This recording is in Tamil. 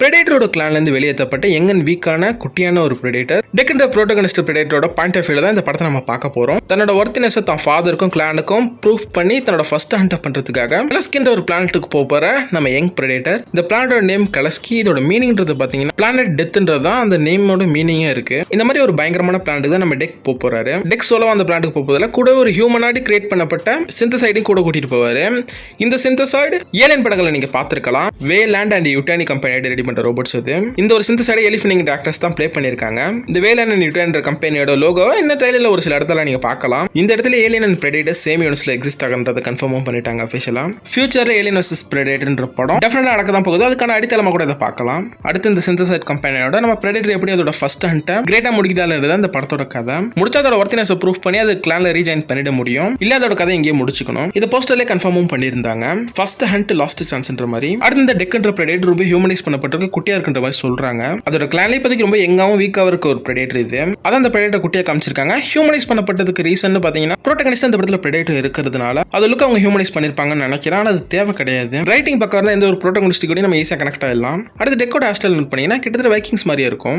பிரெடேட்டரோட கிளான்ல இருந்து வெளியேற்றப்பட்ட யங் அண்ட் வீக்கான குட்டியான ஒரு பிரெடேட்டர். டெக்ன்ற புரோட்டகனிஸ்ட் பிரெடேட்டரோட பாயிண்ட் ஆஃப் வியூல தான் இந்த படத்தை நம்ம பார்க்க போறோம். தன்னோட ஒர்த்தினஸ் தான் ஃபாதருக்கும் கிளானுக்கும் ப்ரூஃப் பண்ணி தன்னோட ஃபர்ஸ்ட் ஹண்ட் பண்றதுக்காக கலஸ்கின்ற ஒரு பிளானட்டுக்கு போற நம்ம யங் பிரெடேட்டர். இந்த பிளானட்டோட நேம் கலஸ்கி. இதோட மீனிங்ன்றது பாத்தீங்கன்னா பிளானட் டெத்ன்றது தான் அந்த நேமோட மீனிங்கே இருக்கு. இந்த மாதிரி ஒரு பயங்கரமான பிளானட்டுக்கு தான் நம்ம டெக் போறாரு. டெக் சோலோ அந்த பிளானட்டுக்கு போறதுல கூட ஒரு ஹியூமனாடி கிரியேட் பண்ணப்பட்ட சிந்தசைடையும் கூட கூட்டிட்டு போவாரு. இந்த சிந்தசைடு ஏலியன் படங்களை நீங்க பார்த்திருக்கலாம். வேலாண்ட் அண்ட் யுட்டானி கம்பெனியோட ரெடி பண்ற ரோபோட்ஸ் அது. இந்த ஒரு சிந்தசைடை எலிஃபனிங் டாக்டர்ஸ் தான் ப்ளே பண்ணிருக்காங்க. இந்த வேலாண்ட் அண்ட் யுட்டானி கம்பெனியோட லோகோ இந்த ட்ரைலர்ல ஒரு சில இடத்துல நீங்க பார்க்கலாம். இந்த இடத்துல ஏலியன் அண்ட் பிரெடேட்டர் சேம் யூனிவர்ஸ்ல எக்ஸிஸ்ட் ஆகுன்றத கன்ஃபார்ம் பண்ணிட்டாங்க அஃபிஷியலா. ஃபியூச்சர்ல ஏலியன் வெர்சஸ் பிரெடேட்டர்ன்ற படம் டெஃபினட்டா நடக்க தான் போகுது. அதுக்கான அடித்தளமா கூட இதை பார்க்கலாம். அடுத்து இந்த சிந்தசைட் கம்பெனியோட நம்ம பிரெடேட்டர் எப்படி அதோட ஃபர்ஸ்ட் ஹண்ட்டை கிரேட்டா முடிக்குதான்றது அந்த படத்தோட கதை. முடிச்சா அதோட ஒர்த்தினஸ் ப்ரூஃப் பண்ணி அது கிளான்ல ரீஜாயின் பண்ணிட முடியும். இல்ல அதோட கதை இங்கே முடிச்சுக்கணும். இது போஸ்டர்ல கன்ஃபார்மும் பண்ணியிருந்தாங்க. ஃபர்ஸ்ட் ஹண்ட் லாஸ்ட் சான்ஸ்ன்ற மாதிரி. அடுத்து இந்த டெக்ன்ற பிரெடேட்டர் ரொம்ப ஹியூமனைஸ் பண்ணப்பட்டிருக்கு, குட்டியா இருக்குன்ற மாதிரி சொல்றாங்க. அதோட கிளான்ல இப்போதைக்கு ரொம்ப யங்காவும் வீக்காவும் இருக்க ஒரு பிரெடேட்டர் இது. அதான் அந்த பிரெடேட்டர் குட்டியா காமிச்சிருக்காங்க. ஹியூமனைஸ் பண்ணப்பட்டதுக்கு ரீசன் பாத்தீங்கன்னா புரோட்டகனிஸ்ட் அந்த படத்துல பிரெடேட்டர் இருக்கிறதுனால அது லுக் அவங்க ஹியூமனைஸ் பண்ணிருப்பாங்கன்னு நினைக்கிறேன். ஆனா அது தேவை கிடையாது. ரைட்டிங் பக்கம் இருந்தா எந்த ஒரு புரோட்டகனிஸ்ட் கூட நம்ம ஈஸியா கனெக்ட் ஆயிடலாம். அடுத்து டெக்கோட ஹேர் ஸ்டைல் பண்ணீங்கன்னா கிட்டத்தட்ட வைக்கிங்ஸ் மாதிரியே இருக்கும்.